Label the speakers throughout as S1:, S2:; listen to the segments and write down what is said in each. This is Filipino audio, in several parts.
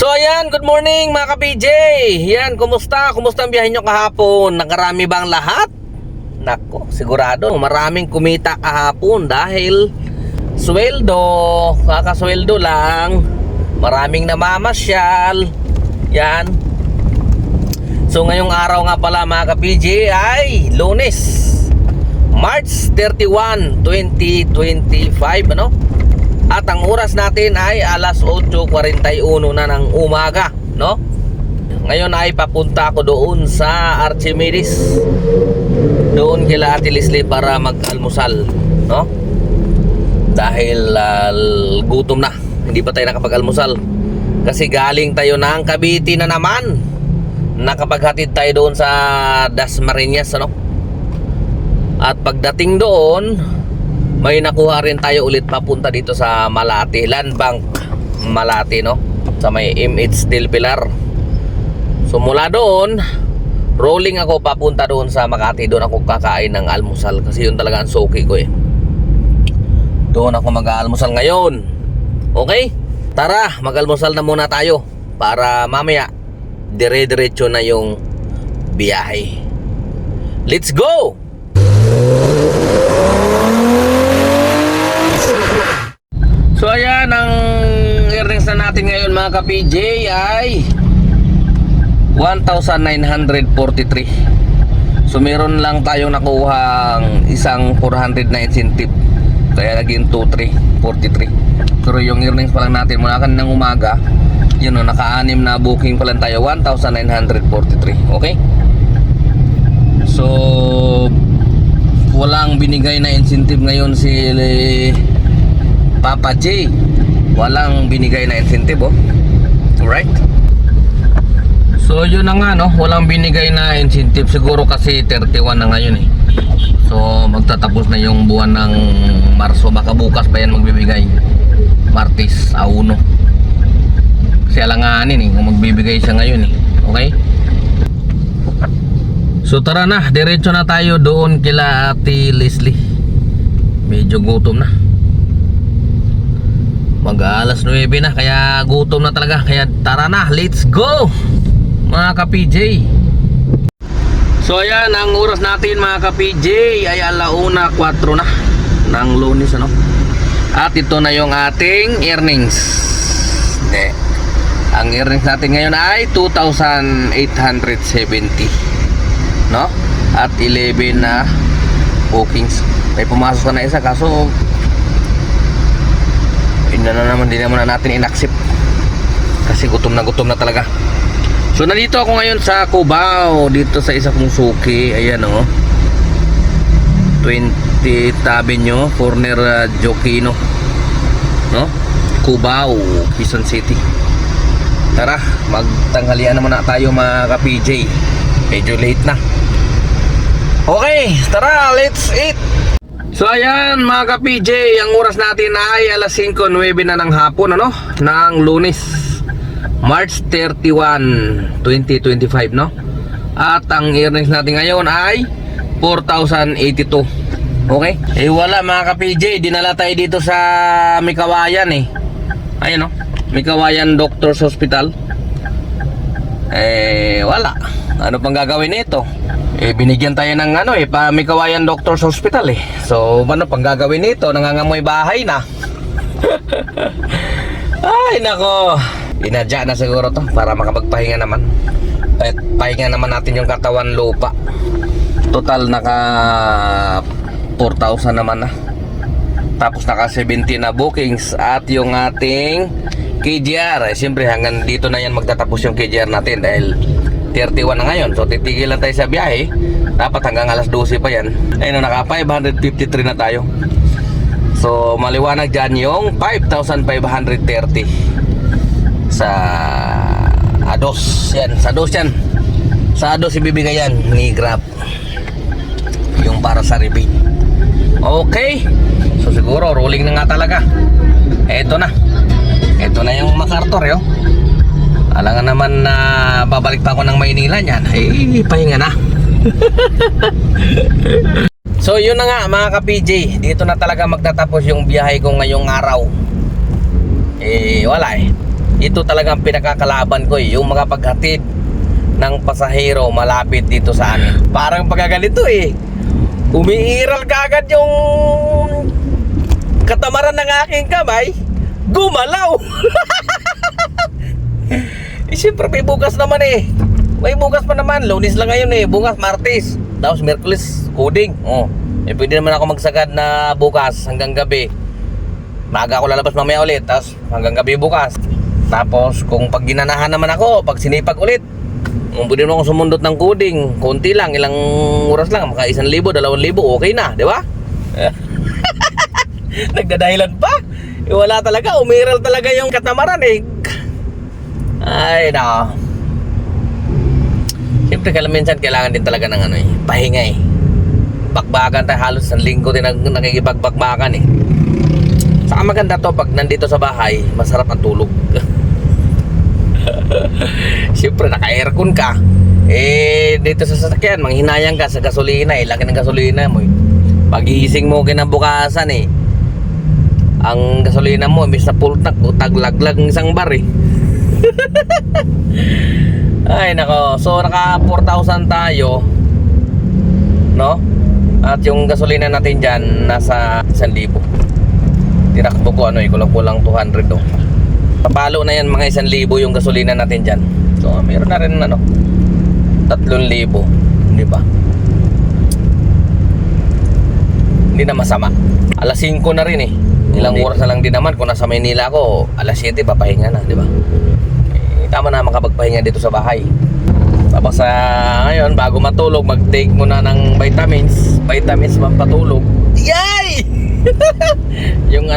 S1: So ayan, good morning mga ka-PJ. Yan, kumusta? Kumusta ang biyahe nyo kahapon? Nakarami ba ang lahat? Nako, sigurado maraming kumita kahapon dahil sweldo, kakasweldo lang. Maraming namamasyal. Yan. So ngayong araw nga pala mga ka-PJ ay Lunes, March 31, 2025, ano? At ang oras natin ay alas 8:41 na ng umaga, no? Ngayon ay papunta ako doon sa Archimedes, doon kila Ate Leslie para mag-almusal, no? Dahil gutom na, hindi pa tayo nakapag-almusal. Kasi galing tayo ng Cavite na naman. Nakapaghatid tayo doon sa Dasmariñas, ano? At pagdating doon, may nakuha rin tayo ulit papunta dito sa Malate, Land Bank Malate, no? Sa may MH Steel Pillar. So mula doon, rolling ako papunta doon sa Makati. Doon ako kakain ng almusal kasi yun talaga ang suki ko eh. Doon ako mag-aalmusal ngayon. Okay? Tara, mag-almusal na muna tayo para mamaya dire-diretso na yung biyahe. Let's go! So ayan, ang earnings na natin ngayon mga ka-PJ ay 1,943. So meron lang tayong nakuhang isang 400 na incentive, kaya naging 2,343. Pero yung earnings pa lang natin mula kaninang umaga, yun o, naka-anim na booking pa lang tayo, 1,943. Okay? So walang binigay na incentive ngayon si Papa J. Walang binigay na incentive, oh. Alright? So yun na nga, no? Walang binigay na incentive. Siguro kasi 31 na ngayon eh. So magtatapos na yung buwan ng Marso. Baka bukas pa yan magbibigay, Martes, 1. Kasi alanganin eh kung magbibigay siya ngayon eh. Okay? So tara na, diretso na tayo doon kila Ate Leslie. Medyo gutom na. Mag-alas 9 na, kaya gutom na talaga. Kaya tara na, let's go mga ka-PJ. So ayan, ang oras natin mga ka-PJ ay 1:04 na ng Lunes, ano? At ito na yung ating earnings. Hindi, ang earnings natin ngayon ay 2,870, no? At 11 na bookings. May pumasok na isa, kaso hindi naman natin in-accept kasi gutom na talaga. So nandito ako ngayon sa Cubao, dito sa isa kong suki. Ayan o, 20th Avenue, corner Jokino, no? Cubao, Quezon City. Tara, magtanghalian naman na tayo mga ka-PJ. Medyo late na. Okay, tara, let's eat. So ayan mga ka-PJ, ang oras natin ay alas 5:09 na ng hapon, ano? Ng Lunes, March 31, 2025, no? At ang earnings natin ngayon ay 4,082. Okay? Eh wala mga ka-PJ, dinala tayo dito sa Mikawayan eh. Ayun, no? Mikawayan Doctors Hospital. Eh wala. Ano pang gagawin nito? Eh binigyan tayo ng ano eh, pa Mikawayan Doctors Hospital eh. So ano pang gagawin nito? Nangangamoy bahay na. Ay nako, inadya na siguro to para makapagpahinga naman. Pahinga naman natin yung katawan lupa. Total naka 4,000 naman na. Tapos naka 17 na bookings. At yung ating KGR, eh, siyempre hanggang dito na yan magtatapos yung KGR natin dahil 31 na ngayon. So titigil lang tayo sa biyahe. Dapat hanggang alas 12 pa yan. Ayun, naka 553 na tayo. So maliwanag dyan yung 5,530 sa Ados. Yan, sa Ados yan. Sa Ados ibibigay yan ni Grab, yung para sa rebate. Okay, so siguro rolling na nga talaga. Eto na yung MacArthur, yo. Alangan naman na babalik pa ako ng Maynila niyan. Ay, pahinga na. So yun na nga mga ka-PJ, dito na talaga magtatapos yung biyahe ko ngayong araw. Eh wala eh. ito talagang pinakakalaban ko yung mga paghatid ng pasahero malapit dito sa amin. Parang pagkaganito umiiral kagad yung katamaran ng aking kamay, gumalaw. Siyempre may bukas naman may bukas pa naman. Lunes lang ngayon bukas Martes, tapos Miyerkules coding. Pwede naman ako magsagad na bukas hanggang gabi. Maaga ako lalabas mamaya ulit, tapos hanggang gabi bukas. Tapos kung pag ginanahan naman ako, pag sinipag ulit, pwede naman ako sumundot ng coding. Konti lang, ilang oras lang, maka 1,000, 2,000, okay na, di ba? Nagdadahilan pa. Wala talaga, umiral talaga yung katamaran Ay nako. Siyempre minsan kailangan din talaga ng pahinga Bakbakan tayo, halos 1 linggo din nakikipagbakbakan Saka maganda to pag nandito sa bahay, masarap ang tulog. Siyempre naka-aircon ka. Dito sa sasakyan, manghinayang ka sa gasolina laki ng gasolina mo Pag-iising mo kinabukasan ang gasolina mo imbis na full tank, taglaglag ng isang bar Ay nako, so naka 4,000 tayo, no? At yung gasolina natin dyan nasa 1,000. Tinakbo ko kulang-kulang 200 Papalo na yan mga 1,000 yung gasolina natin dyan. So meron na rin 3,000, di ba? Hindi na masama. Alas 5 na rin Ilang oras na lang din naman. Kung nasa Maynila ako, alas 7 papahinga na, di ba? Tama na makapagpahinga dito sa bahay. Tapos ngayon, bago matulog, mag-take muna ng vitamins pampatulog. Yay! yung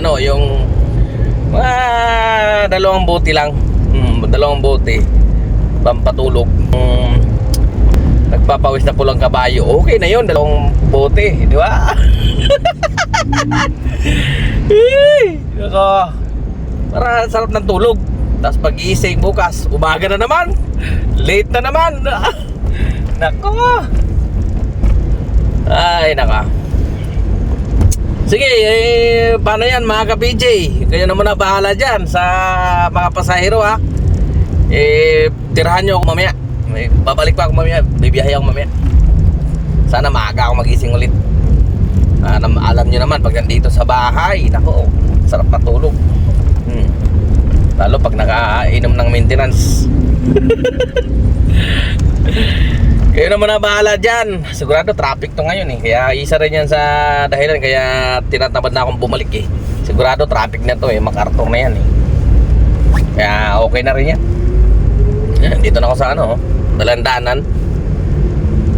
S1: mga 2 bote lang. 2 bote pampatulog. Nagpapawis na pulang kabayo. Okay na yun, 2 bote, di ba? Para sarap ng tulog. Tapos pag-iising bukas, umaga na naman, late na naman. Nako. Ay naka. Sige, paano yan mga ka-PJ? Kayo naman na bahala dyan sa mga pasahero tirahan nyo ako mamaya. Babalik pa ako mamaya, bibiyahe ako mamaya. Sana maaga ako magising ulit. Alam nyo naman, pag nandito sa bahay, nako, sarap matulog. Lalo pag nakainom ng maintenance. Kayo naman na bahala dyan. Sigurado traffic to ngayon Kaya isa rin yan sa dahilan kaya tinatamad na akong bumalik Sigurado traffic na to MacArthur na yan Kaya okay na rin yan. Dito na ako sa Dalandanan.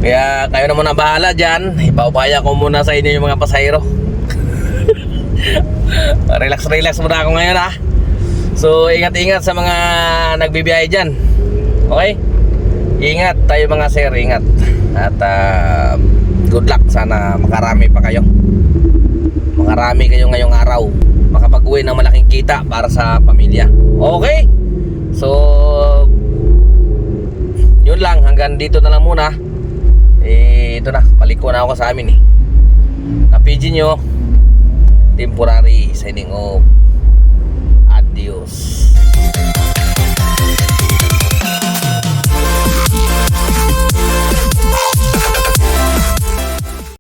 S1: Kaya kayo naman na bahala dyan. Ipaupaya ko muna sa inyo yung mga pasahero. Relax muna ako ngayon So ingat-ingat sa mga nagbibiyahe dyan. Okay? Ingat tayo mga sir, ingat. At good luck. Sana makarami pa kayo. Makarami kayo ngayong araw. Makapag-uwi ng malaking kita para sa pamilya. Okay? So yun lang, hanggang dito na lang muna. Ito na, paliko na ako sa amin Kapidji nyo, temporary signing off. Adios.